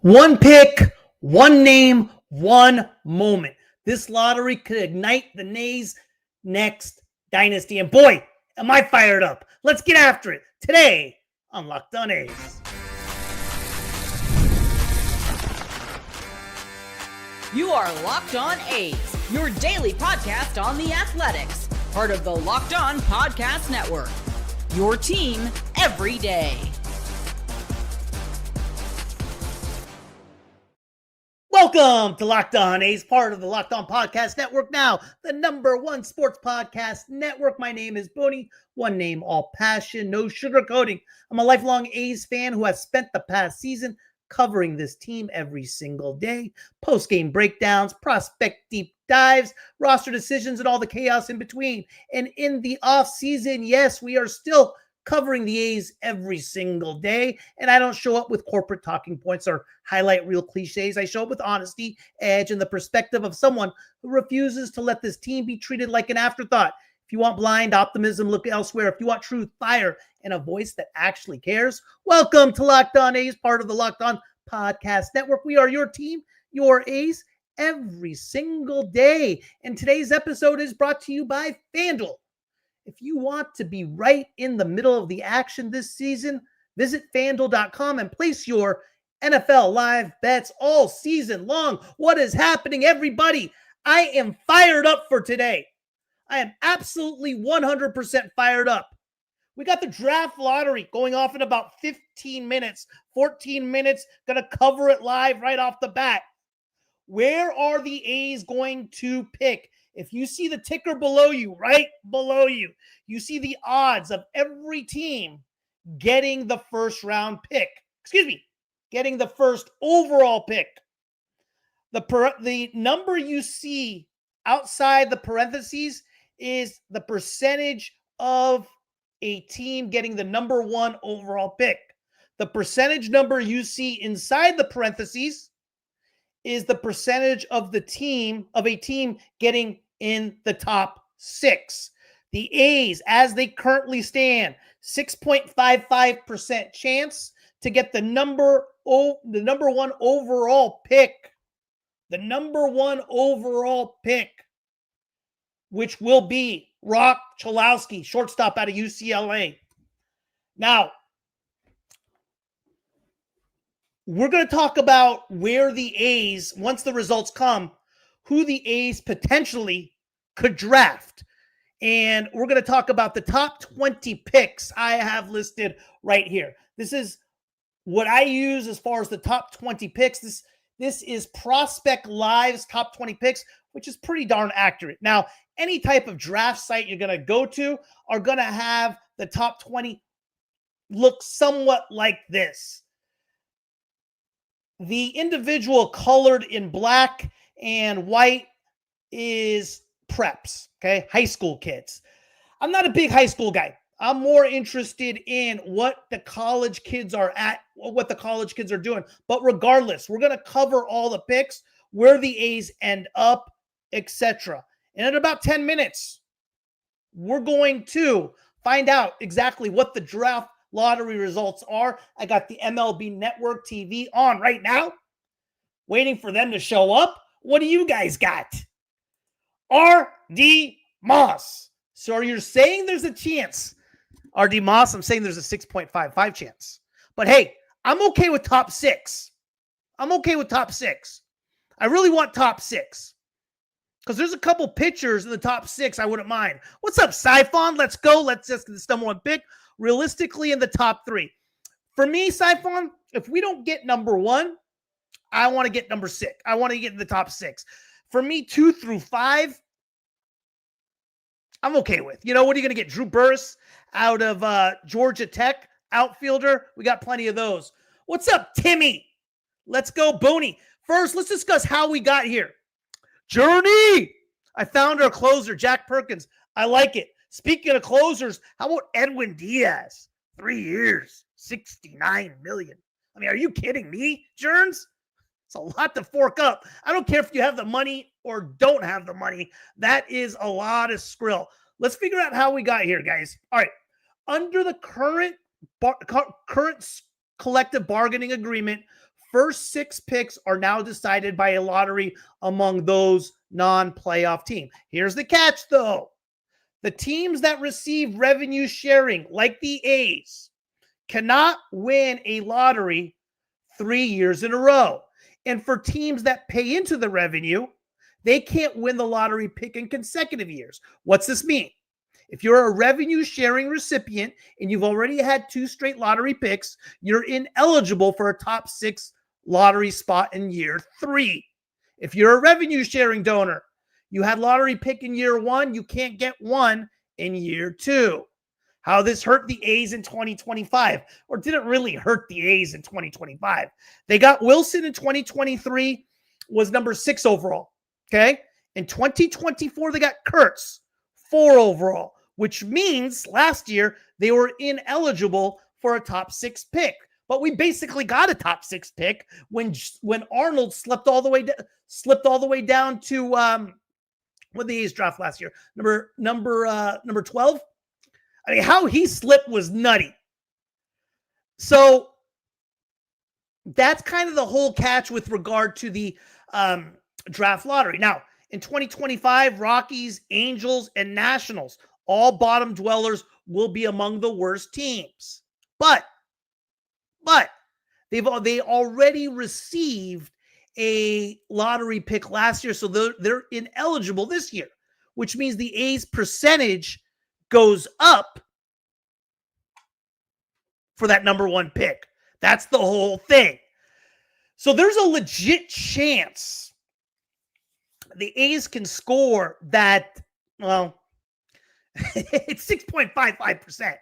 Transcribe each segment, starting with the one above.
One pick, one name, one moment. This lottery could ignite the Nays' next dynasty. And boy, am I fired up. Let's get after it today on Locked On A's. You are Locked On A's, your daily podcast on the Athletics, part of the Locked On Podcast Network. Your team every day. Welcome to Locked On A's, part of the Locked On Podcast Network, now the #1 sports podcast network. My name is Booney, one name, all passion, no sugarcoating. I'm a lifelong A's fan who has spent the past season covering this team every single day. Post-game breakdowns, prospect deep dives, roster decisions, and all the chaos in between. And in the off-season, yes, we are still covering the A's every single day. And I don't show up with corporate talking points or highlight real cliches. I show up with honesty, edge, and the perspective of someone who refuses to let this team be treated like an afterthought. If you want blind optimism, look elsewhere. If you want truth, fire, and a voice that actually cares, welcome to Locked On A's, part of the Locked On Podcast Network. We are your team, your A's, every single day. And today's episode is brought to you by FanDuel. If you want to be right in the middle of the action this season, visit FanDuel.com and place your NFL live bets all season long. What is happening, everybody? I am fired up for today. I am absolutely 100% fired up. We got the draft lottery going off in about 15 minutes, 14 minutes. Going to cover it live right off the bat. Where are the A's going to pick? If you see the ticker below you, right below you, you see the odds of every team getting the first round pick. Getting the first overall pick. The number you see outside the parentheses is the percentage of a team getting the #1 overall pick. The percentage number you see inside the parentheses is the percentage of a team getting in the top 6. The A's, as they currently stand, 6.55% chance to get the number 1 overall pick. The #1 overall pick, which will be Roch Cholowsky, shortstop out of UCLA. Now, we're going to talk about where the A's, once the results come, who the A's potentially could draft. And we're going to talk about the top 20 picks I have listed right here. This is what I use as far as the top 20 picks. This is Prospect Live's top 20 picks, which is pretty darn accurate. Now, any type of draft site you're going to go to are going to have the top 20 look somewhat like this. The individual colored in black and white is preps, okay? High school kids. I'm not a big high school guy. I'm more interested in what the college kids are at, what the college kids are doing. But regardless, we're going to cover all the picks, where the A's end up, etc. And in about 10 minutes, we're going to find out exactly what the draft lottery results are. I got the MLB Network TV on right now, waiting for them to show up. What do you guys got? R.D. Moss. So you're saying there's a chance. R.D. Moss, I'm saying there's a 6.55 chance. But hey, I'm okay with top 6. I really want top 6. Because there's a couple pitchers in the top 6 I wouldn't mind. What's up, Siphon? Let's go. Let's just get this #1 pick. Realistically, in the top 3. For me, Siphon, if we don't get #1, I want to get number 6. I want to get in the top 6. For me, 2 through 5, I'm okay with. You know, what are you going to get? Drew Burris out of Georgia Tech, outfielder. We got plenty of those. What's up, Timmy? Let's go, Booney. First, let's discuss how we got here. Journey. I found our closer, Jack Perkins. I like it. Speaking of closers, how about Edwin Diaz? 3 years, $69 million. I mean, are you kidding me, Jerns? It's a lot to fork up. I don't care if you have the money or don't have the money. That is a lot of skrill. Let's figure out how we got here, guys. All right. Under the current collective bargaining agreement first 6 picks are now decided by a lottery among those non-playoff teams. Here's the catch, though. The teams that receive revenue sharing, like the A's, cannot win a lottery 3 years in a row. And for teams that pay into the revenue, they can't win the lottery pick in consecutive years. What's this mean? If you're a revenue sharing recipient and you've already had 2 straight lottery picks, you're ineligible for a top 6 lottery spot in year 3. If you're a revenue sharing donor, you had lottery pick in year 1, you can't get one in year 2. How this hurt the A's in 2025, or didn't really hurt the A's in 2025. They got Wilson in 2023, was number 6 overall. Okay. In 2024, they got Kurtz, 4 overall, which means last year they were ineligible for a top 6 pick. But we basically got a top 6 pick when Arnold slipped all the way down to what the A's draft last year, number 12. I mean, how he slipped was nutty. So that's kind of the whole catch with regard to the draft lottery. Now, in 2025, Rockies, Angels, and Nationals, all bottom dwellers, will be among the worst teams. But they already received a lottery pick last year, so they're ineligible this year, which means the A's percentage goes up for that number 1 pick. That's the whole thing. So there's a legit chance the A's can score that, well, it's 6.55%.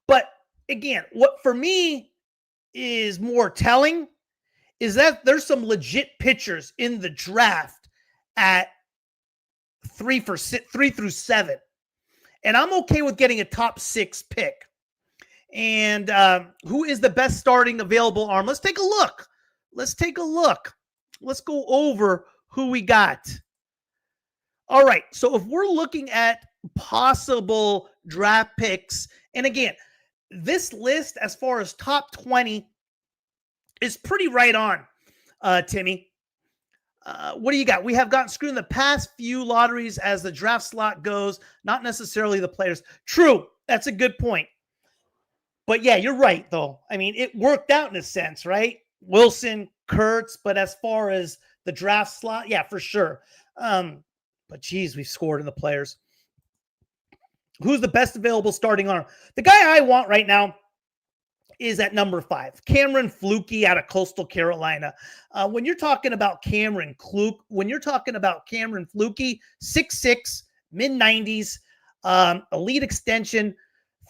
But again, what for me is more telling is that there's some legit pitchers in the draft at 3 through 7. And I'm okay with getting a top 6 pick. And who is the best starting available arm? Let's take a look. Let's go over who we got. All right. So if we're looking at possible draft picks, and again, this list as far as top 20 is pretty right on, Timmy. What do you got? We have gotten screwed in the past few lotteries as the draft slot goes, not necessarily the players. True. That's a good point. But yeah, you're right, though. I mean, it worked out in a sense, right? Wilson, Kurtz, but as far as the draft slot, yeah, for sure. But geez, we've scored in the players. Who's the best available starting arm? The guy I want right now is at number 5, Cameron Fluke out of Coastal Carolina. When you're talking about Cameron Fluke, 6'6", mid-90s, elite extension,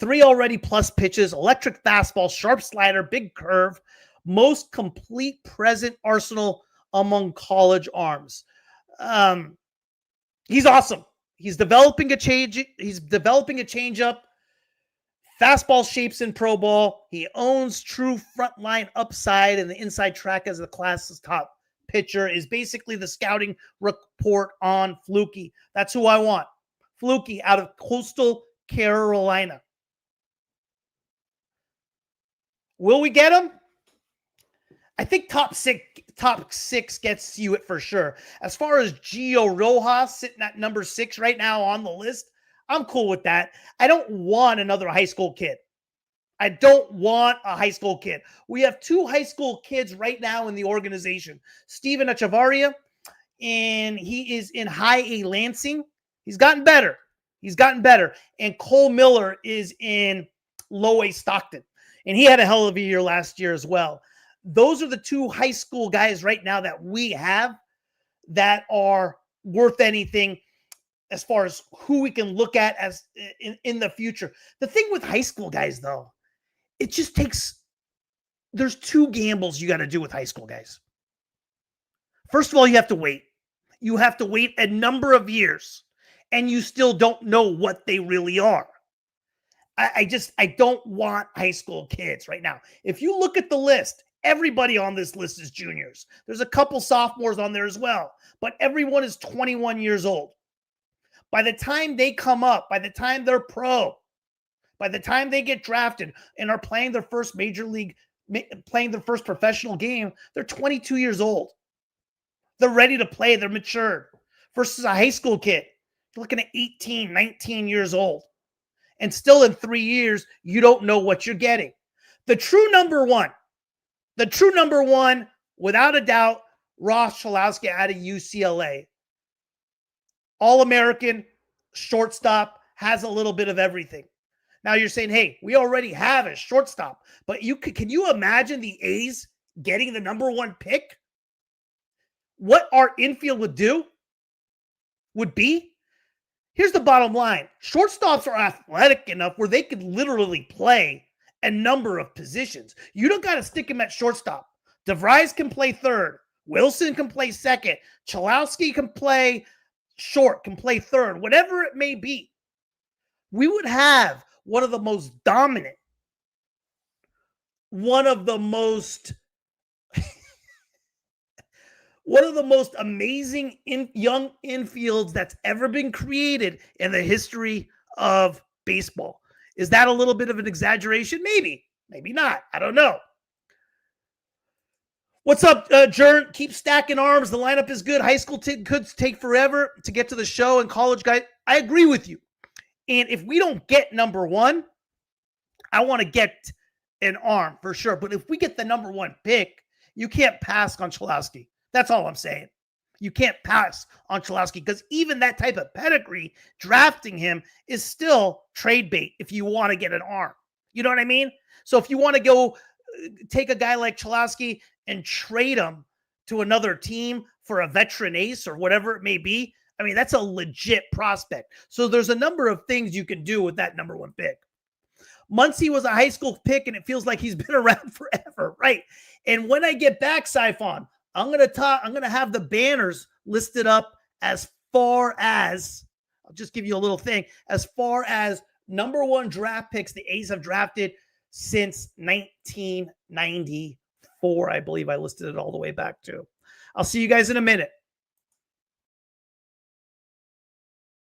3 already plus pitches, electric fastball, sharp slider, big curve, most complete present arsenal among college arms. He's awesome. He's developing a changeup. Fastball shapes in pro ball. He owns true frontline upside and the inside track as the class's top pitcher is basically the scouting report on Fluke. That's who I want. Fluke out of Coastal Carolina. Will we get him? I think top six gets you it for sure. As far as Gio Rojas sitting at number 6 right now on the list, I'm cool with that. I don't want another high school kid. I don't want a high school kid. We have 2 high school kids right now in the organization. Steven Echevarria, and he is in high A Lansing. He's gotten better. And Cole Miller is in low A Stockton. And he had a hell of a year last year as well. Those are the 2 high school guys right now that we have that are worth anything as far as who we can look at as in the future. The thing with high school guys, though, it just takes – there's 2 gambles you got to do with high school guys. First of all, you have to wait. You have to wait a number of years, and you still don't know what they really are. I don't want high school kids right now. If you look at the list, everybody on this list is juniors. There's a couple sophomores on there as well, but everyone is 21 years old. By the time they come up, by the time they're pro, by the time they get drafted and are playing their first major league playing their first professional game, they're 22 years old. They're ready to play. They're matured. Versus a high school kid, you're looking at 18, 19 years old. And still in 3 years, you don't know what you're getting. The true number one, without a doubt, Roch Cholowsky out of UCLA. All-American, shortstop, has a little bit of everything. Now you're saying, hey, we already have a shortstop, but can you imagine the A's getting the number one pick? What our infield would be? Here's the bottom line. Shortstops are athletic enough where they could literally play a number of positions. You don't got to stick him at shortstop. DeVries can play third. Wilson can play second. Cholowsky can play short, can play third, whatever it may be. We would have one of the most dominant, one of the most amazing young infields that's ever been created in the history of baseball. Is that a little bit of an exaggeration? Maybe, maybe not. I don't know. What's up, Jern? Keep stacking arms. The lineup is good. High school could take forever to get to the show, and college guys, I agree with you. And if we don't get number one, I want to get an arm for sure. But if we get the number one pick, you can't pass on Cholowsky. That's all I'm saying. You can't pass on Cholowsky because even that type of pedigree, drafting him is still trade bait if you want to get an arm. You know what I mean? So if you want to go take a guy like Cholowsky and trade him to another team for a veteran ace or whatever it may be, I mean, that's a legit prospect. So there's a number of things you can do with that number one pick. Muncy was a high school pick, and it feels like he's been around forever, right? And when I get back, Siphon, I'm gonna have the banners listed up as far as, I'll just give you a little thing, as far as number one draft picks the A's have drafted since 1994. I believe I listed it all the way back to. I'll see you guys in a minute.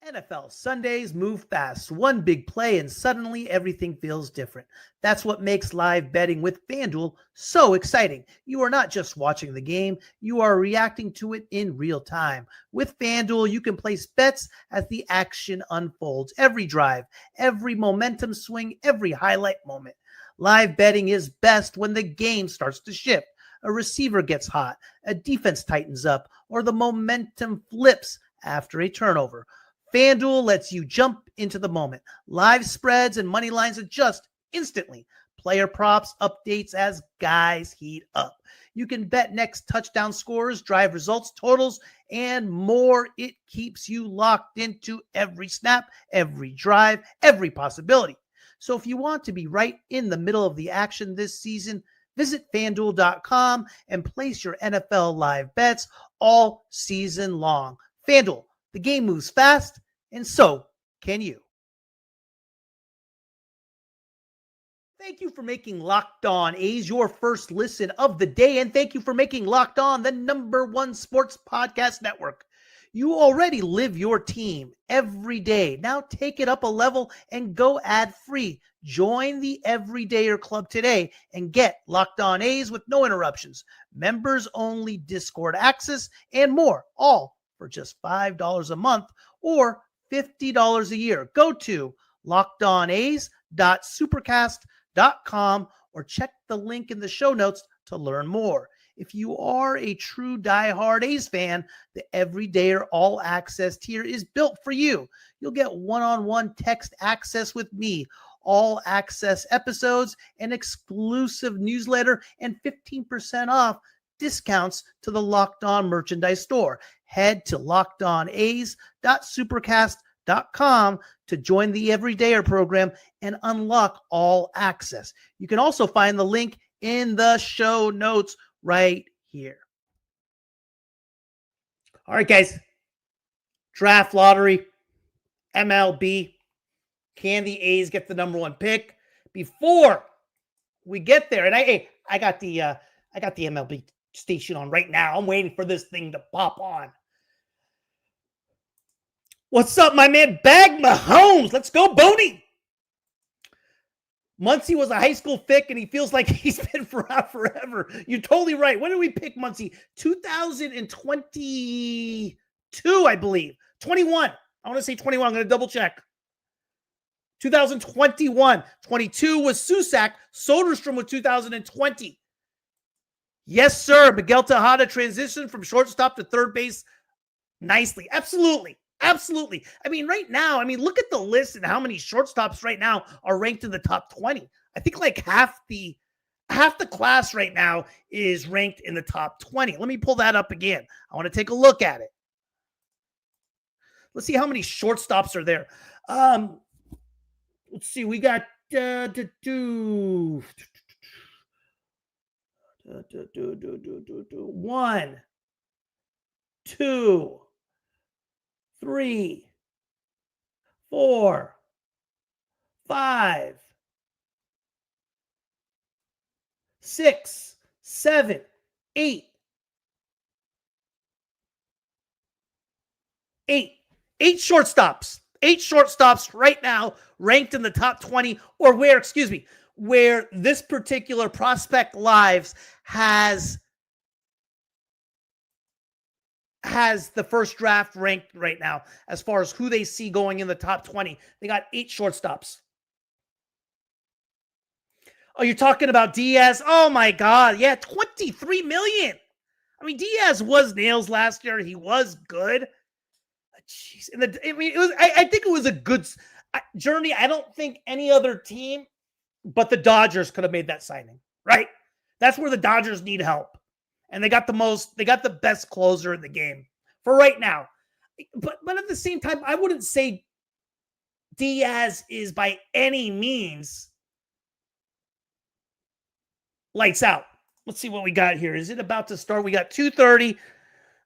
NFL Sundays move fast. One big play and suddenly everything feels different. That's what makes live betting with FanDuel so exciting. You are not just watching the game, you are reacting to it in real time. With FanDuel, you can place bets as the action unfolds. Every drive, every momentum swing, every highlight moment. Live betting is best when the game starts to shift. A receiver gets hot, a defense tightens up, or the momentum flips after a turnover. FanDuel lets you jump into the moment. Live spreads and money lines adjust instantly. Player props, updates as guys heat up. You can bet next touchdown scores, drive results, totals, and more. It keeps you locked into every snap, every drive, every possibility. So if you want to be right in the middle of the action this season, visit FanDuel.com and place your NFL live bets all season long. FanDuel, the game moves fast, and so can you. Thank you for making Locked On A's your first listen of the day, and thank you for making Locked On the #1 sports podcast network. You already live your team every day. Now take it up a level and go ad-free. Join the Everydayer Club today and get Locked On A's with no interruptions, members-only Discord access, and more, all for just $5 a month or $50 a year. Go to lockedona's.supercast.com or check the link in the show notes to learn more. If you are a true diehard A's fan, the Everydayer All Access tier is built for you. You'll get one-on-one text access with me, all access episodes, an exclusive newsletter, and 15% off discounts to the Locked On merchandise store. Head to lockedona's.supercast.com to join the Everydayer program and unlock all access. You can also find the link in the show notes right here. All right, guys. Draft lottery, MLB. Can the A's get the #1 pick? Before we get there, and I got the MLB station on right now. I'm waiting for this thing to pop on. What's up, my man? Bag Mahomes. Let's go, Boney. Muncy was a high school pick, and he feels like he's been forever. You're totally right. When did we pick Muncy? 2022, I believe. 21. I want to say 21. I'm going to double check. 2021. 22 was Susak. Soderstrom was 2020. Yes, sir. Miguel Tejada transitioned from shortstop to third base nicely. Absolutely. Absolutely. I mean, right now, look at the list and how many shortstops right now are ranked in the top 20. I think like half the class right now is ranked in the top 20. Let me pull that up again. I want to take a look at it. Let's see how many shortstops are there. Let's see. We got 1, 2, 3, 4, 5, 6, 7, 8. 8 shortstops. 8 shortstops right now ranked in the top 20, or where this particular Prospect Lives has the first draft ranked right now as far as who they see going in the top 20. They got 8 shortstops. Oh, you're talking about Diaz? Oh my God. Yeah, 23 million. Diaz was nails last year. He was good. Jeez. I think it was a good journey. I don't think any other team but the Dodgers could have made that signing, right? That's where the Dodgers need help. And they got the best closer in the game for right now. But at the same time, I wouldn't say Diaz is by any means lights out. Let's see what we got here. Is it about to start? We got 2:30.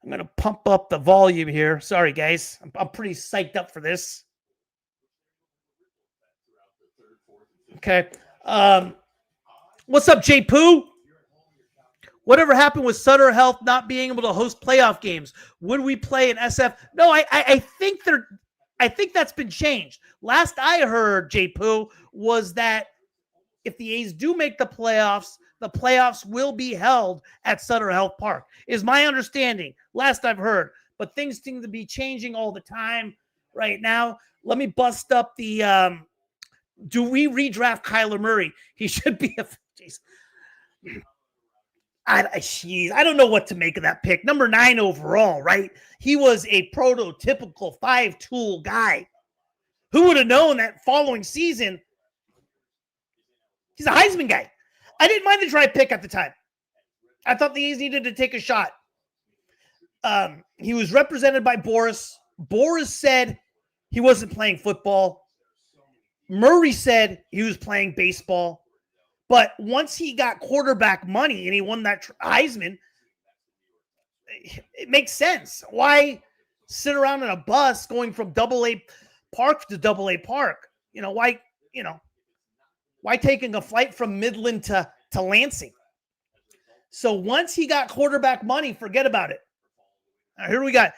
I'm going to pump up the volume here. Sorry, guys. I'm pretty psyched up for this. Okay. What's up, J. Poo? Whatever happened with Sutter Health not being able to host playoff games? Would we play an SF? No, I think that's been changed. Last I heard, J. Poo, was that if the A's do make the playoffs will be held at Sutter Health Park, is my understanding. Last I've heard. But things seem to be changing all the time right now. Let me bust up the do we redraft Kyler Murray? He should be a geez. I don't know what to make of that pick. Number 9 overall, right? He was a prototypical 5-tool guy. Who would have known that following season, he's a Heisman guy. I didn't mind the dry pick at the time. I thought the A's needed to take a shot. He was represented by Boris. Boris said he wasn't playing football. Murray said he was playing baseball. But once he got quarterback money and he won that Heisman, it makes sense. Why sit around in a bus going from AA Park to AA Park? Why taking a flight from Midland to Lansing? So once he got quarterback money, forget about it. Now, here we got.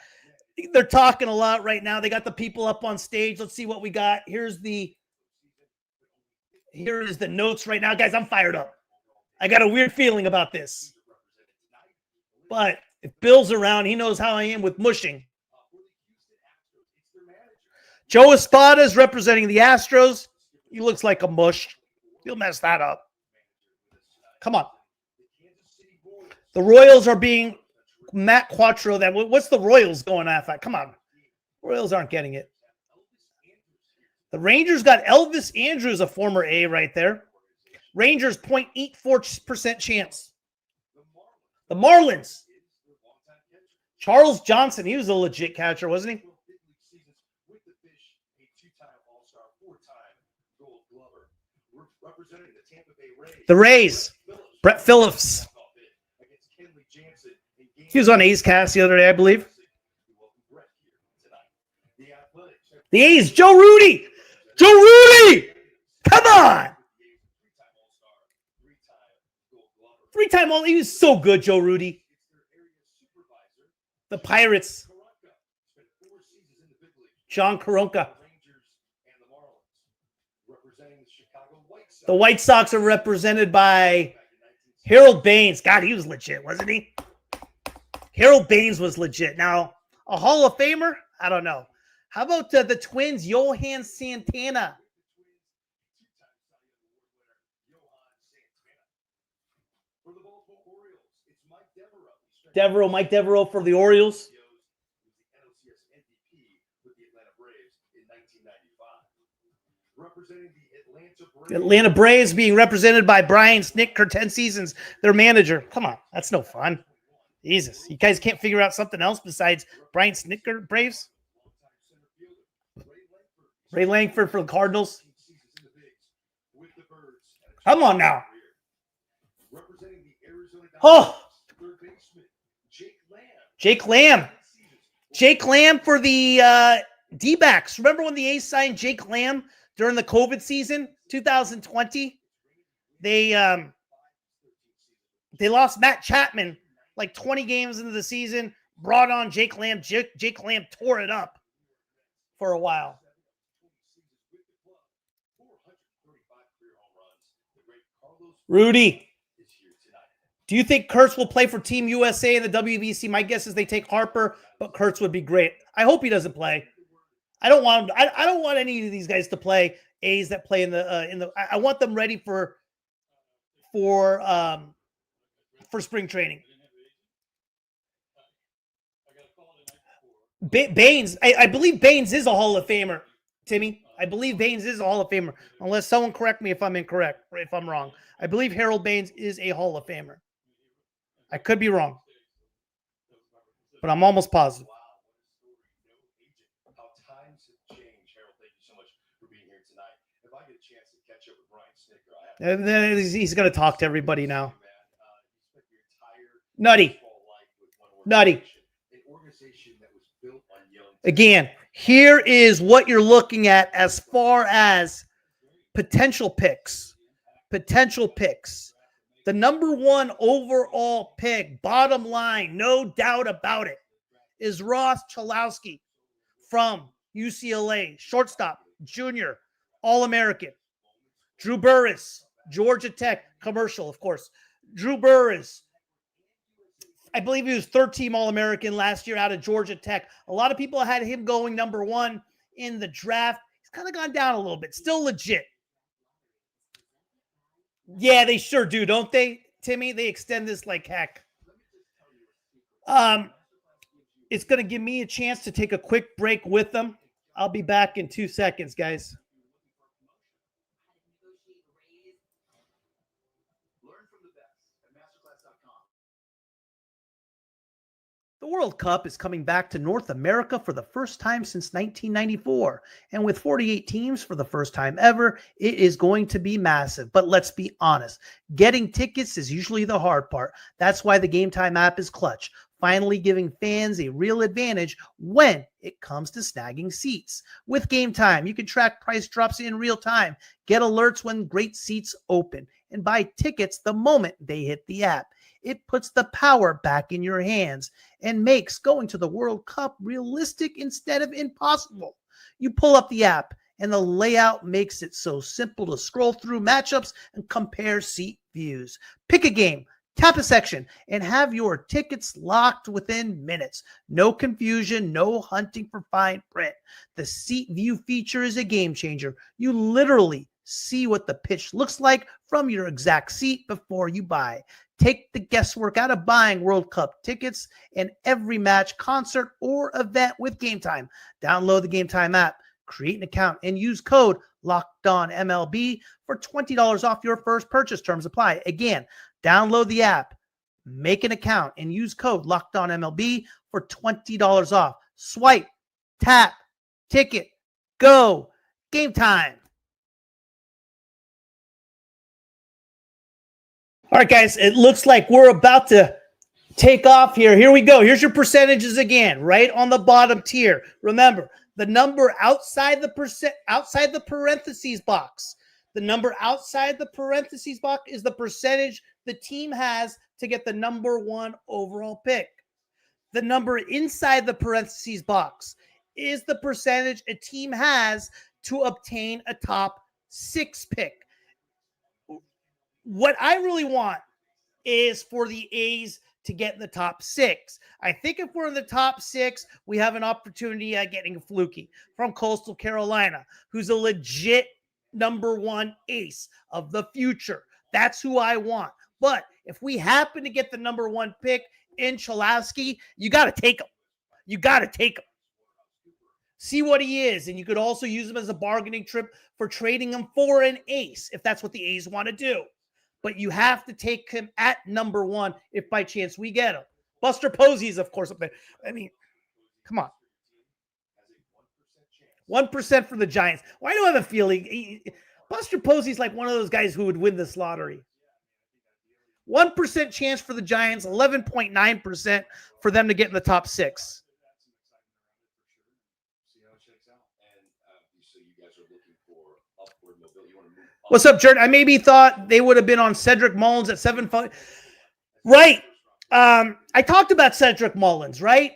They're talking a lot right now. They got the people up on stage. Let's see what we got. Here is the notes right now. Guys, I'm fired up. I got a weird feeling about this. But if Bill's around, he knows how I am with mushing. Joe Espada is representing the Astros. He looks like a mush. He'll mess that up. Come on. The Royals are being Matt Quattro. What's the Royals going after? Come on. Royals aren't getting it. The Rangers got Elvis Andrews, a former A right there. Rangers 0.84% chance. The Marlins. Charles Johnson. He was a legit catcher, wasn't he? The Rays. Brett Phillips. He was on A's Cast the other day, I believe. The A's. Joe Rudy. Joe Rudy! Come on! 3-time All. He was so good, Joe Rudy. The Pirates. John Koronka. The White Sox are represented by Harold Baines. God, he was legit, wasn't he? Harold Baines was legit. Now, a Hall of Famer? I don't know. How about the Twins, Johan Santana? Mike Devereaux for the Orioles. The Atlanta Braves being represented by Brian Snitker, 10 seasons, their manager. Come on, that's no fun. Jesus, you guys can't figure out something else besides Brian Snitker, Braves? Ray Langford for the Cardinals. Come on now. Oh, Jake Lamb. Jake Lamb for the D-backs. Remember when the A's signed Jake Lamb during the COVID season, 2020? They lost Matt Chapman like 20 games into the season, brought on Jake Lamb. Jake Lamb tore it up for a while. Rudy, do you think Kurtz will play for Team USA in the WBC? My guess is they take Harper, but Kurtz would be great. I hope he doesn't play. I don't want him. I don't want any of these guys to play. A's that play in the. I want them ready for spring training. Baines, I believe Baines is a Hall of Famer, Timmy. I believe Baines is a Hall of Famer, unless someone correct me if I'm incorrect or if I'm wrong. I believe Harold Baines is a Hall of Famer. I could be wrong, but I'm almost positive. He's going to talk to everybody now. Nutty. Again, here is what you're looking at as far as potential picks. The number one overall pick, bottom line, no doubt about it, is Roch Cholowsky from UCLA, shortstop, junior, All-American. Drew Burris, Georgia Tech, commercial, of course. Drew Burris, I believe he was third-team All-American last year out of Georgia Tech. A lot of people had him going number one in the draft. He's kind of gone down a little bit. Still legit. Yeah, they sure do, don't they, Timmy? They extend this like heck. It's going to give me a chance to take a quick break with them. I'll be back in 2 seconds, guys. The World Cup is coming back to North America for the first time since 1994. And with 48 teams for the first time ever, it is going to be massive. But let's be honest, getting tickets is usually the hard part. That's why the Game Time app is clutch, finally giving fans a real advantage when it comes to snagging seats. With Game Time, you can track price drops in real time, get alerts when great seats open, and buy tickets the moment they hit the app. It puts the power back in your hands and makes going to the World Cup realistic instead of impossible. You pull up the app and the layout makes it so simple to scroll through matchups and compare seat views. Pick a game, tap a section, and have your tickets locked within minutes. No confusion, no hunting for fine print. The seat view feature is a game changer. You literally see what the pitch looks like from your exact seat before you buy. Take the guesswork out of buying World Cup tickets and every match, concert, or event with Game Time. Download the Game Time app, create an account, and use code LOCKEDONMLB for $20 off your first purchase. Terms apply. Again, download the app, make an account, and use code LOCKEDONMLB for $20 off. Swipe, tap, ticket, go. Game Time. All right, guys, it looks like we're about to take off here. Here we go. Here's your percentages again, right on the bottom tier. Remember, the number outside the parentheses box. The number outside the parentheses box is the percentage the team has to get the number one overall pick. The number inside the parentheses box is the percentage a team has to obtain a top 6 pick. What I really want is for the A's to get in the top 6. I think if we're in the top 6, we have an opportunity at getting a Fluky from Coastal Carolina, who's a legit number 1 ace of the future. That's who I want. But if we happen to get the number 1 pick in Cholowsky, you got to take him. You got to take him. See what he is, and you could also use him as a bargaining chip for trading him for an ace if that's what the A's want to do. But you have to take him at number 1 if by chance we get him. Buster Posey's, of course, up there. I mean, come on. 1% for the Giants. Why do I have a feeling Buster Posey's like one of those guys who would win this lottery? 1% chance for the Giants, 11.9% for them to get in the top 6. What's up, Jordan? I maybe thought they would have been on Cedric Mullins at 7.5. Right. I talked about Cedric Mullins, right?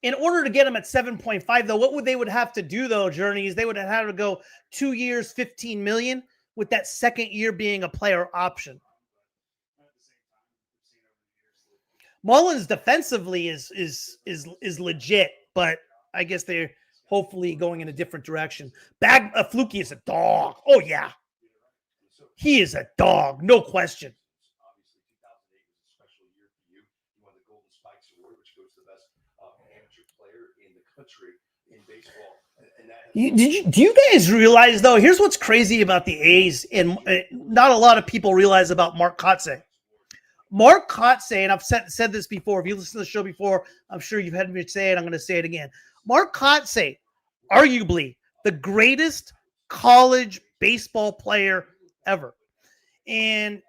In order to get him at 7.5, though, what they would have to do, though, Journey, is they would have had to go 2 years, $15 million, with that second year being a player option. Mullins defensively is legit, but I guess they're hopefully going in a different direction. Fluky is a dog. Oh, yeah. He is a dog, no question. Do you guys realize, though, here's what's crazy about the A's, and not a lot of people realize about Mark Kotsay. Mark Kotsay, and I've said this before. If you listen to the show before, I'm sure you've had me say it. I'm going to say it again. Mark Kotsay, arguably the greatest college baseball player ever. And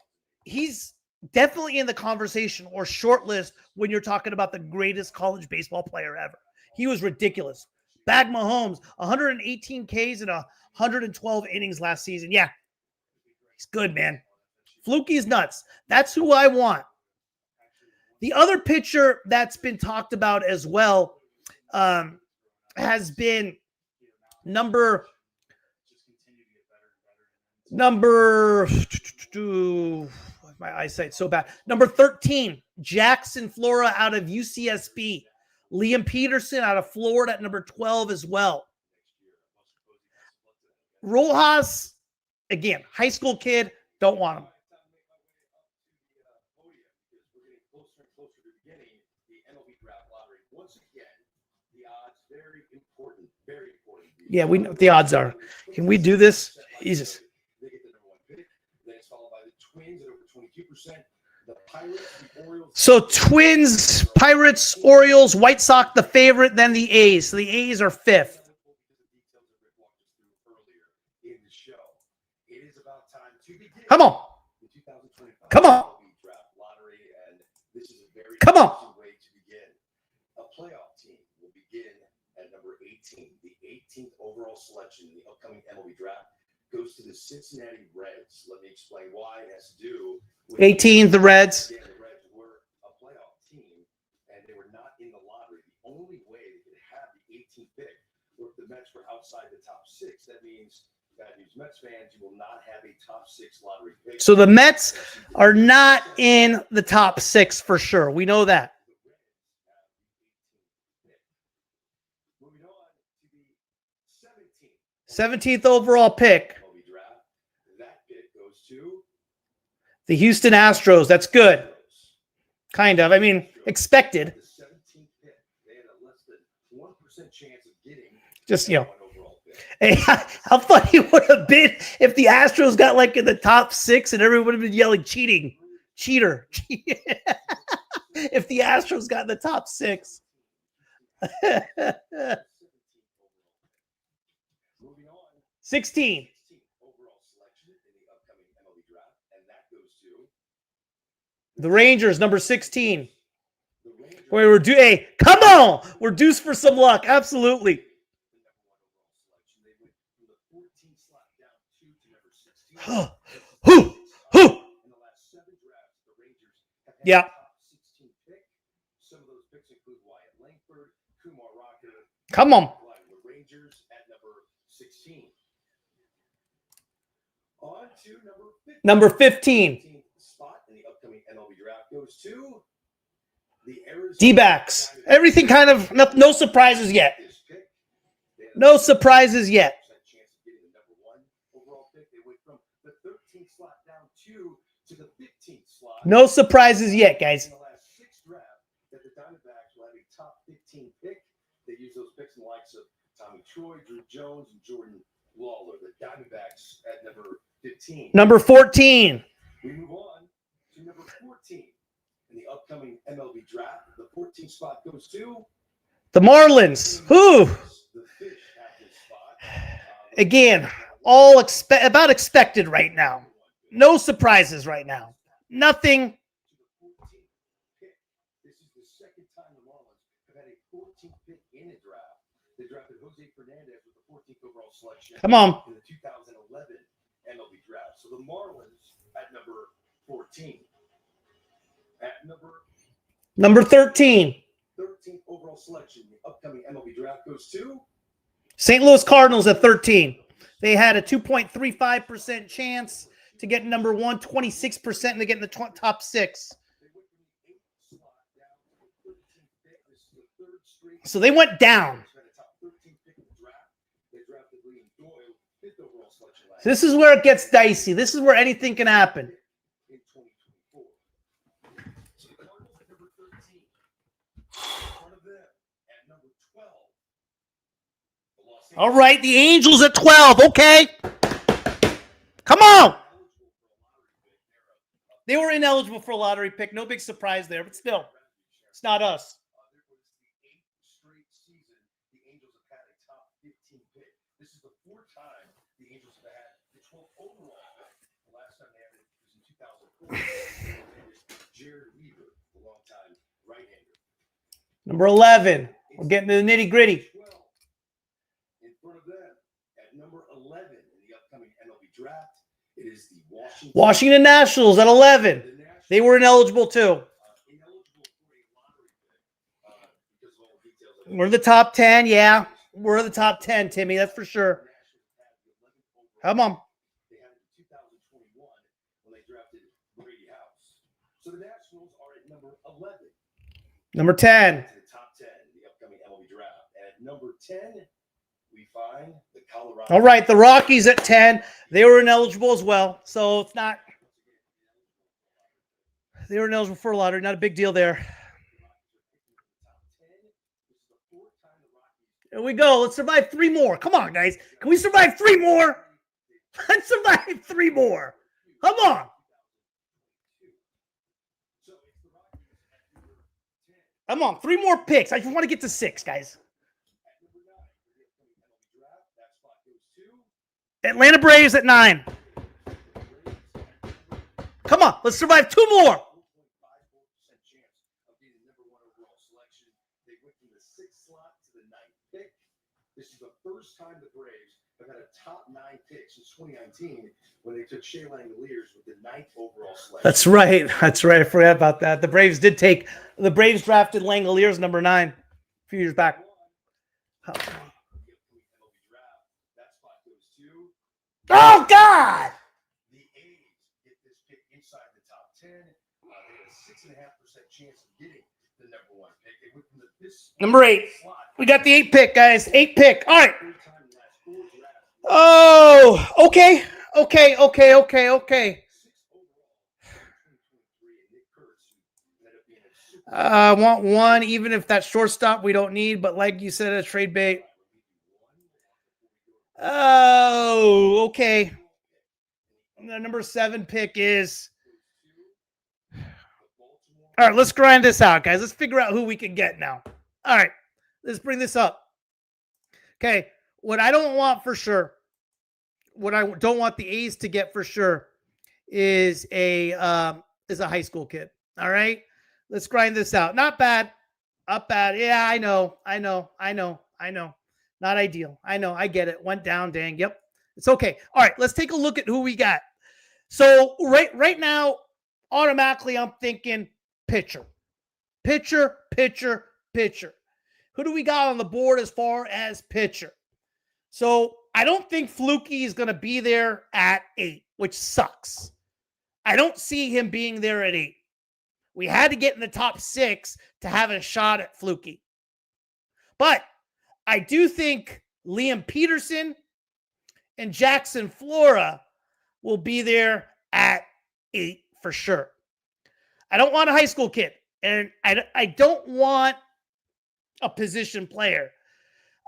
he's definitely in the conversation or short list when you're talking about the greatest college baseball player ever. He was ridiculous. Bag Mahomes, 118 Ks and 112 innings last season. Yeah, he's good, man. Fluky's nuts. That's who I want. The other pitcher that's been talked about as well has been number my eyesight's so bad. Number 13, Jackson Flora out of UCSB. Liam Peterson out of Florida at number 12 as well. Rojas, again, high school kid, don't want him. Yeah, we know what the odds are. Can we do this? Jesus. So Twins, Pirates, Orioles, White Sox the favorite, then the A's. So the A's are 5th. Come on. Come on. Come on. A playoff team will begin at number 18. The 18th overall selection in the upcoming MLB Draft goes to the Cincinnati Reds. Let me explain why. It has to do with 18th, the Reds. Yeah, the Reds were a playoff team, and they were not in the lottery. The only way they could have the 18th pick were if the Mets were outside the top 6. That means, bad news, Mets fans, you will not have a top 6 lottery pick. So the Mets are not in the top 6 for sure. We know that. Moving on to the 17th overall pick. That pick goes to The Houston Astros. That's good. Kind of. I mean, expected. the 17th pick. They had a less than 1% chance of getting Just, you know. one overall pick. Hey, how funny it would have been if the Astros got like in the top 6 and everyone would have been yelling cheating. Cheater. If the Astros got in the top 6. Moving on, 16. overall selection in the upcoming MLB Draft, and that goes to The Rangers, number 16. the Rangers. Wait, we're due. Hey, come on. We're due for some luck. Absolutely. The number 1 overall selection. They went from the 14th slot down 2 to number 16. Who? In the last 7 drafts, the Rangers have had Yeah. the top 16 pick. Some of those picks include Wyatt Langford, Kumar Rocker. Come on. The Rangers at number 16. On to Number 15. 15th spot in the upcoming MLB draft goes to the Arizona D-backs. Everything kind of, no surprises yet. This pick, they had a No surprises yet. chance of getting the number 1 overall pick. They went from the 13th slot down to the 15th slot. No surprises yet, guys. In the last 6 drafts, that the Diamondbacks will have a top 15 pick. They use those picks in the likes of Tommy Troy, Drew Jones, and Jordan Lawler. The Diamondbacks at number 15. Number 14. We move on to number 14 in the upcoming MLB draft. The 14th spot goes to The Marlins. Whew. the Fish at this spot. Again, all about expected right now. No surprises right now. Nothing. To the 14th pick. This is the second time the Marlins have had a 14th pick in a draft. They drafted Jose Fernandez with the 14th overall selection Come on. in the 2011 MLB draft. So the Marlins at number 14. At Number 13. 13th overall selection, the upcoming MLB draft goes to St. Louis Cardinals at 13. They had a 2.35% chance to get number 1, 26% to get in the top 6. they went from the 8th slot down to the 13th pick. This is the 3rd straight. So they went down. They had a top 13 pick in the draft. They drafted Liam Doyle, 5th overall selection last So this is where it gets dicey. This is where anything can happen. in 2024. So the Cardinals at number 13. In front of them at number 12. The Los All Angeles right, the Angels at 12. Okay. Come on. They were ineligible for a lottery pick. No big surprise there, but still, it's not us. There was the 8th straight season the Angels have had a top 15 pick. This is the 4th time the Angels have had the 12th overall pick. The last time they had it was in 2004. Jared Weaver, the longtime right-hander. Number 11. We're getting to the nitty gritty. 12 in front of them at number 11 in the upcoming MLB draft. It is the Washington Nationals at 11. The Nationals, They were ineligible too. ineligible for a lottery pick because of all the details. We're in the top 10. Yeah, we're in the top 10, Timmy. That's for sure. Come on. They had it in 2021 when they drafted Brady House. So the Nationals are at number 11 Number 10. to the top 10 in the upcoming MLB draft. At number 10, we find the Colorado. All right, the Rockies at 10. They were ineligible as well. So it's not. They were ineligible for a lottery. Not a big deal there. Here we go. Let's survive 3 more. Come on, guys. Can we survive 3 more? Let's survive 3 more. Come on. Come on. 3 more picks. I just want to get to 6, guys. Atlanta Braves at 9. Come on. Let's survive 2 more. This is the first time the Braves have had a top 9 pick since 2019 when they took Shea Langoliers with the 9th overall selection. That's right. That's right. I forgot about that. The Braves drafted Langoliers number 9 a few years back. Oh, God. The A's get this pick inside the top 10. They had a 6.5% chance of getting the number 1 pick. They went from this Number 8. slot. We got the 8 pick, guys. 8 pick. All right. Third time in the last 4 drafts. Oh, okay. Okay. 6th overall in 2023, and Nick Kurtz, who ended up being a super I want 1, even if that shortstop we don't need, but like you said, a trade bait. Oh, okay. The number 7 pick is. All right, let's grind this out, guys. Let's figure out who we can get now. All right, let's bring this up. Okay, what I don't want for sure, what I don't want the A's to get for sure is a high school kid. All right, let's grind this out. Not bad. Not bad. Yeah, I know. Not ideal. I know. I get it. Went down. Dang. Yep. It's okay. All right. Let's take a look at who we got. So right now, automatically, I'm thinking pitcher. Pitcher. Who do we got on the board as far as pitcher? So I don't think Fluky is going to be there at 8. which sucks. I don't see him being there at 8. We had to get in the top 6 to have a shot at Fluky. But I do think Liam Peterson and Jackson Flora will be there at 8 for sure. I don't want a high school kid, and I don't want a position player.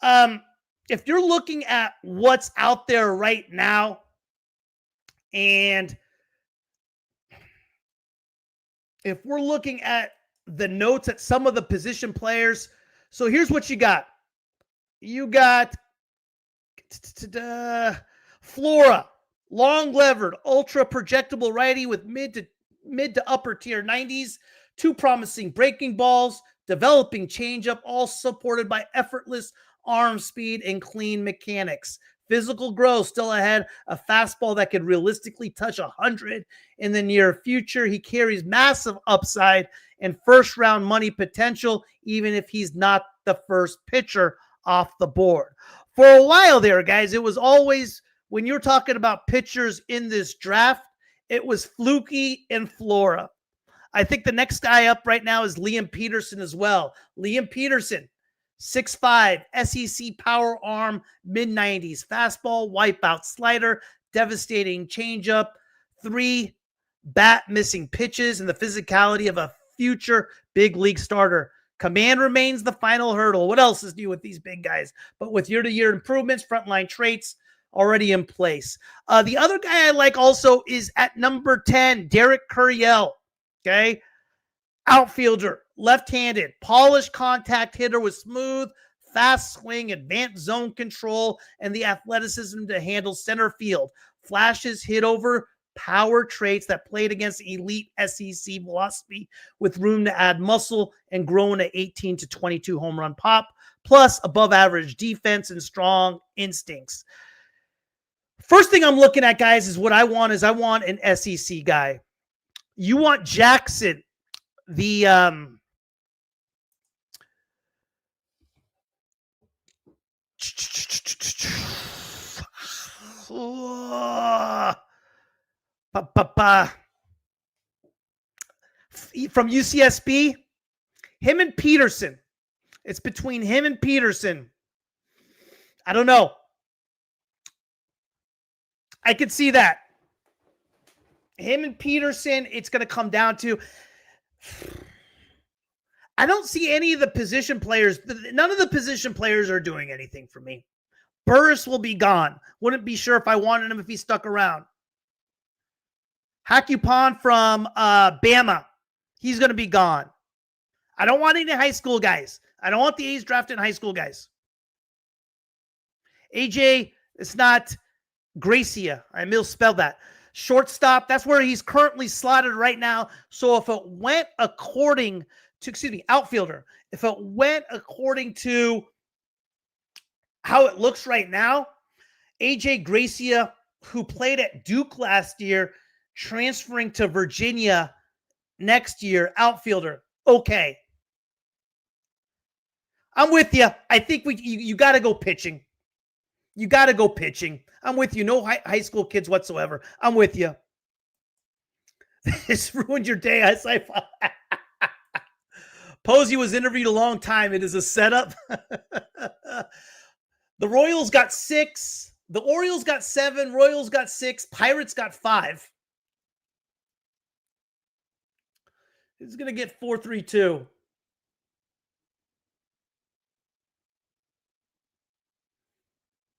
If you're looking at what's out there right now, and if we're looking at the notes at some of the position players, so here's what you got. You got Flora, long-levered, ultra-projectable righty with mid to upper tier 90s, 2 promising breaking balls, developing changeup, all supported by effortless arm speed and clean mechanics. Physical growth still ahead, a fastball that could realistically touch 100 in the near future. He carries massive upside and first-round money potential, even if he's not the first pitcher off the board. For a while there, guys, it was always, when you're talking about pitchers in this draft, it was Fluky and Flora. I think the next guy up right now is Liam Peterson as well. Liam Peterson, 6'5", SEC power arm, mid-90s, fastball, wipeout, slider, devastating changeup, 3 bat-missing pitches, and the physicality of a future big league starter. Command remains the final hurdle. What else is new with these big guys? But with year-to-year improvements, frontline traits already in place. The other guy I like also is at number 10, Derek Curiel. Okay? Outfielder, left-handed, polished contact hitter with smooth, fast swing, advanced zone control, and the athleticism to handle center field. Flashes, hit over, power traits that played against elite SEC velocity with room to add muscle and growing at 18 to 22 home run pop, plus above average defense and strong instincts. First thing I'm looking at, guys, is what I want an SEC guy. You want Jackson, the from UCSB, him and Peterson. It's between him and Peterson. I don't know. I could see that. Him and Peterson, it's going to come down to, I don't see any of the position players. None of the position players are doing anything for me. Burris will be gone. Wouldn't be sure if I wanted him if he stuck around. Hakupon from Bama. He's going to be gone. I don't want any high school guys. I don't want the A's drafting high school guys. AJ, it's not Gracia. I misspelled that. Shortstop, that's where he's currently slotted right now. So if it went according to, outfielder, if it went according to how it looks right now, AJ Gracia, who played at Duke last year, transferring to Virginia next year, outfielder. Okay. I'm with you. I think you got to go pitching. You got to go pitching. I'm with you. No high school kids whatsoever. I'm with you. This ruined your day. Posey was interviewed a long time. It is a setup. The Royals got 6. The Orioles got 7. Royals got 6. Pirates got 5. He's going to get 4-3-2.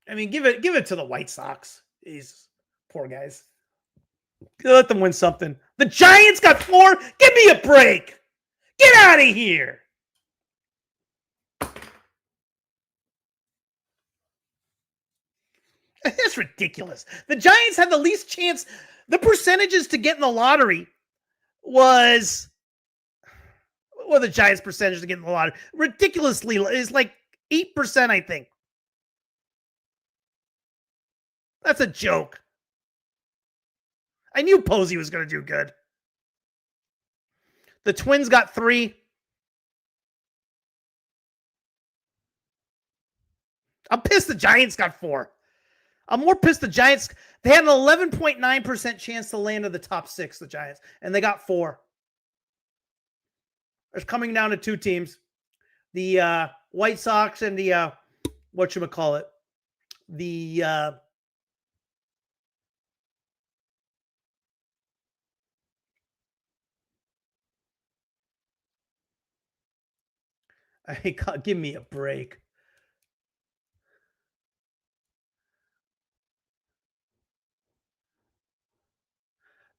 I mean, give it to the White Sox. These poor guys. Let them win something. The Giants got 4. Give me a break. Get out of here. That's ridiculous. The Giants had the least chance. The percentages to get in the lottery was, well, the Giants' percentage to get in the lottery ridiculously is like 8%, I think. That's a joke. I knew Posey was going to do good. The Twins got 3. I'm pissed the Giants got 4. I'm more pissed the Giants. They had an 11.9% chance to land in the top 6, the Giants, and they got 4. It's coming down to 2 teams. The White Sox and the, whatchamacallit, the God, give me a break.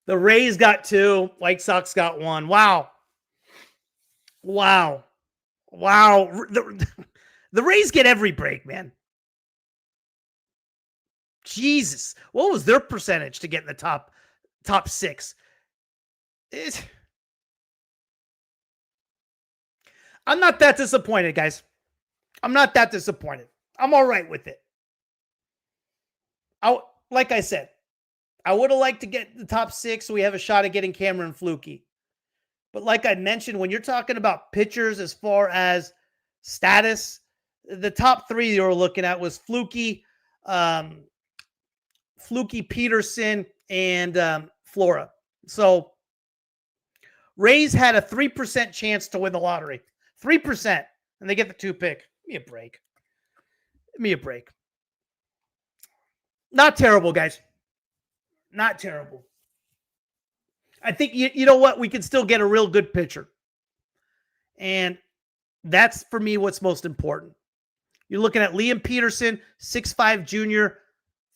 The Rays got 2. White Sox got 1. Wow. The Rays get every break, man. Jesus. What was their percentage to get in the top 6? I'm not that disappointed, guys. I'm not that disappointed. I'm all right with it. Like I said, I would have liked to get the top 6 so we have a shot at getting Cameron Flukie. But like I mentioned, when you're talking about pitchers as far as status, the top 3 you were looking at was Flukie, Peterson, and Flora. So Rays had a 3% chance to win the lottery. 3%. And they get the 2 pick. Give me a break. Give me a break. Not terrible, guys. Not terrible. I think, you know what? We can still get a real good pitcher. And that's, for me, what's most important. You're looking at Liam Peterson, 6'5" junior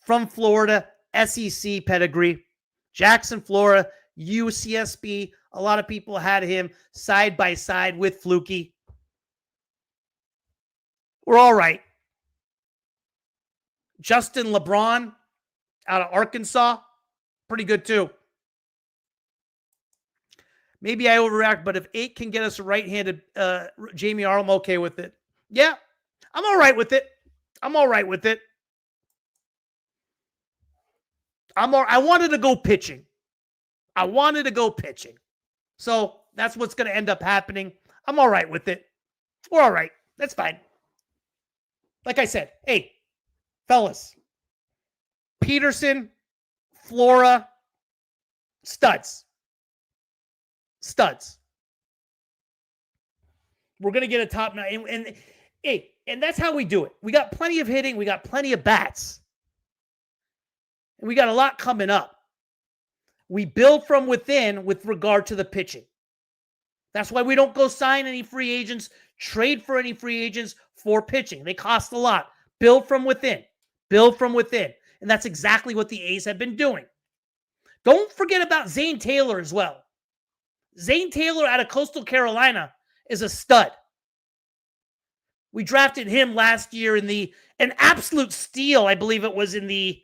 from Florida, SEC pedigree. Jackson, Florida, UCSB. A lot of people had him side by side with Flukie. We're all right. Justin LeBron out of Arkansas, pretty good too. Maybe I overreact, but if 8 can get us a right-handed Jamie R, I'm okay with it. Yeah, I'm all right with it. I wanted to go pitching. So that's what's going to end up happening. I'm all right with it. We're all right. That's fine. Like I said, hey, fellas, Peterson, Flora, studs. We're going to get a top 9. And that's how we do it. We got plenty of hitting. We got plenty of bats. And we got a lot coming up. We build from within with regard to the pitching. That's why we don't go sign any free agents, trade for any free agents for pitching. They cost a lot. Build from within. And that's exactly what the A's have been doing. Don't forget about Zane Taylor as well. Zane Taylor out of Coastal Carolina is a stud. We drafted him last year in an absolute steal. I believe it was in the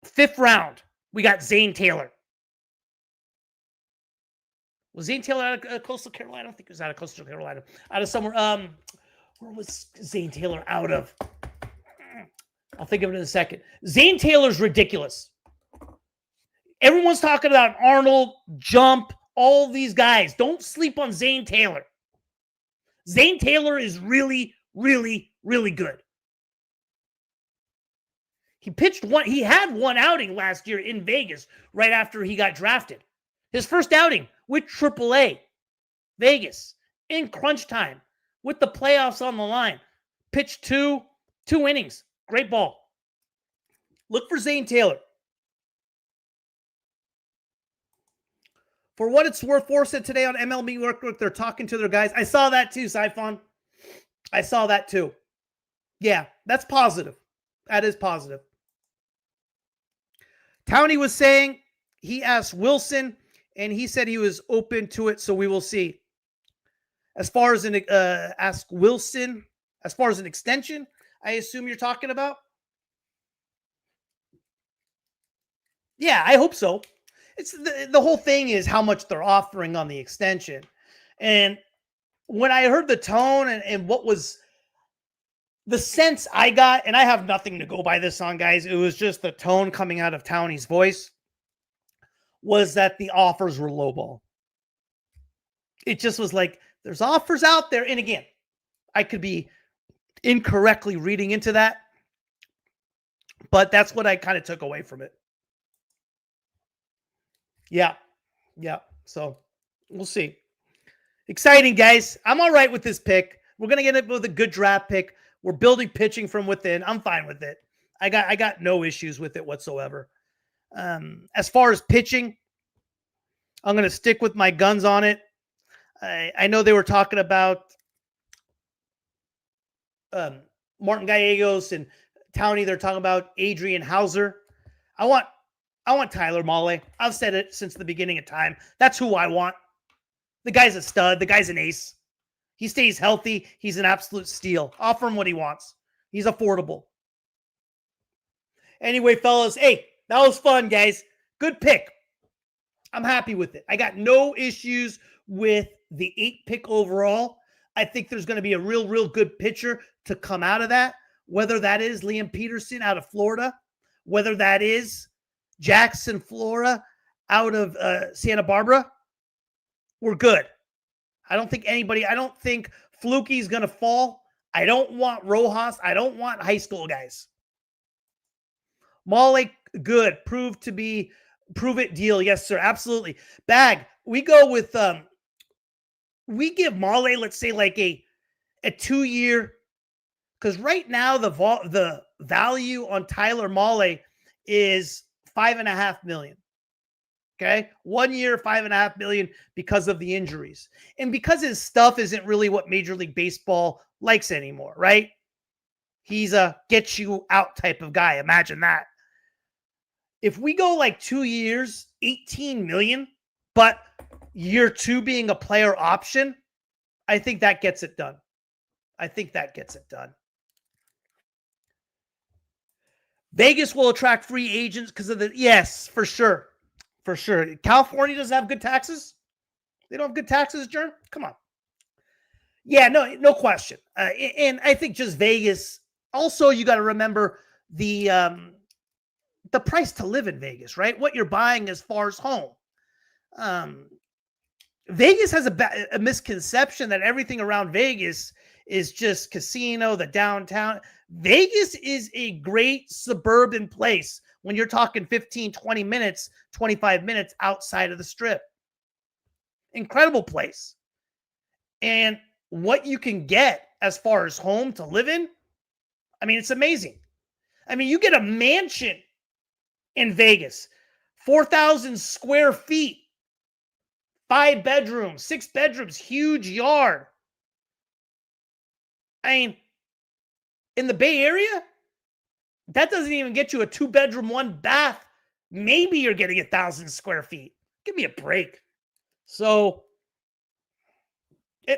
5th round. We got Zane Taylor. Was Zane Taylor out of Coastal Carolina? I don't think he was out of Coastal Carolina. Out of somewhere. Where was Zane Taylor out of? I'll think of it in a second. Zane Taylor's ridiculous. Everyone's talking about Arnold, Jump, all these guys. Don't sleep on Zane Taylor. Zane Taylor is really, really, really good. He had one outing last year in Vegas right after he got drafted. His first outing with AAA, Vegas, in crunch time, with the playoffs on the line. Pitched two innings. Great ball. Look for Zane Taylor. For what it's worth, Forrest said today on MLB Work, they're talking to their guys. I saw that too, Siphon. I saw that too. Yeah, that's positive. That is positive. Townie was saying he asked Wilson, and he said he was open to it, so we will see. As far as ask Wilson, as far as an extension, I assume you're talking about? Yeah, I hope so. It's the whole thing is how much they're offering on the extension. And when I heard the tone and what was the sense I got, and I have nothing to go by this on, guys, it was just the tone coming out of Townie's voice, was that the offers were lowball. It just was like, there's offers out there. And again, I could be incorrectly reading into that. But that's what I kind of took away from it. Yeah. So we'll see. Exciting, guys. I'm all right with this pick. We're going to get it with a good draft pick. We're building pitching from within. I'm fine with it. I got no issues with it whatsoever. As far as pitching, I'm going to stick with my guns on it. I know they were talking about Martin Gallegos and Towney. They're talking about Adrian Hauser. I want Tyler Mahle. I've said it since the beginning of time. That's who I want. The guy's a stud. The guy's an ace. He stays healthy. He's an absolute steal. Offer him what he wants. He's affordable. Anyway, fellas, hey, that was fun, guys. Good pick. I'm happy with it. I got no issues with the 8th pick overall. I think there's going to be a real good pitcher to come out of that, whether that is Liam Peterson out of Florida, whether that is Jackson Flora out of Santa Barbara. We're good. I don't think Fluky's going to fall. I don't want Rojas. I don't want high school guys. Mahle, good. Prove it deal. Yes, sir. Absolutely. Bag. We go with, we give Mahle, let's say like a 2-year, because right now the value on Tyler Mahle is $5.5 million. Okay. 1 year, $5.5 million because of the injuries. And because his stuff isn't really what Major League Baseball likes anymore, right? He's a get you out type of guy. Imagine that. If we go like 2 years, $18 million, but year 2 being a player option, I think that gets it done. Vegas will attract free agents because of yes, for sure. California doesn't have good taxes. They don't have good taxes, Jern? Come on. Yeah, no question. And I think just Vegas. Also, you got to remember the price to live in Vegas, right? What you're buying as far as home. Vegas has a misconception that everything around Vegas is just casino, the downtown. Vegas is a great suburban place when you're talking 15, 20 minutes, 25 minutes outside of the strip. Incredible place. And what you can get as far as home to live in, I mean, it's amazing. I mean, you get a mansion in Vegas, 4,000 square feet, 5 bedrooms, 6 bedrooms, huge yard. I mean, in the Bay Area, that doesn't even get you a 2-bedroom, 1 bath. Maybe you're getting 1,000 square feet. Give me a break. So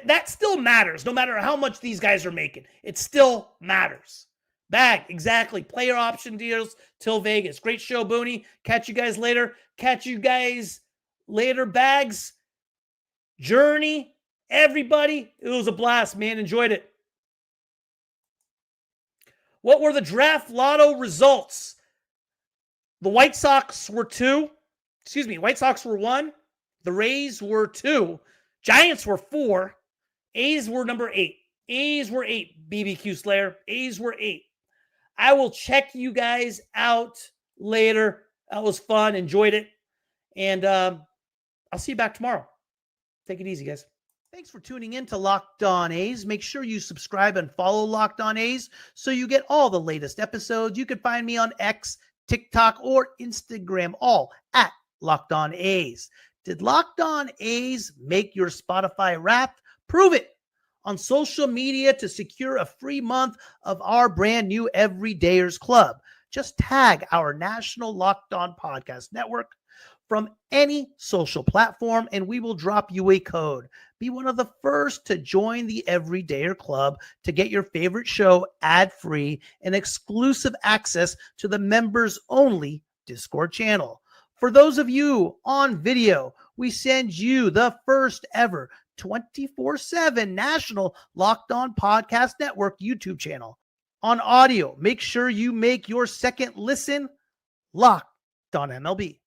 that still matters, no matter how much these guys are making. It still matters. Bag, exactly. Player option deals till Vegas. Great show, Booney. Catch you guys later. Bags. Journey, everybody. It was a blast, man. Enjoyed it. What were the draft lotto results? The White Sox were 2. White Sox were 1. The Rays were 2. Giants were 4. A's were number 8. A's were 8. BBQ Slayer. A's were 8. I will check you guys out later. That was fun. Enjoyed it. And I'll see you back tomorrow. Take it easy, guys. Thanks for tuning in to Locked On A's. Make sure you subscribe and follow Locked On A's so you get all the latest episodes. You can find me on X, TikTok, or Instagram, all at Locked On A's. Did Locked On A's make your Spotify Wrapped? Prove it on social media to secure a free month of our brand new Everydayers Club. Just tag our national Locked On Podcast Network from any social platform, and we will drop you a code. Be one of the first to join the Everydayer Club to get your favorite show ad-free and exclusive access to the members-only Discord channel. For those of you on video, we send you the first ever 24/7 national Locked On Podcast Network YouTube channel. On audio, make sure you make your second listen Locked On MLB.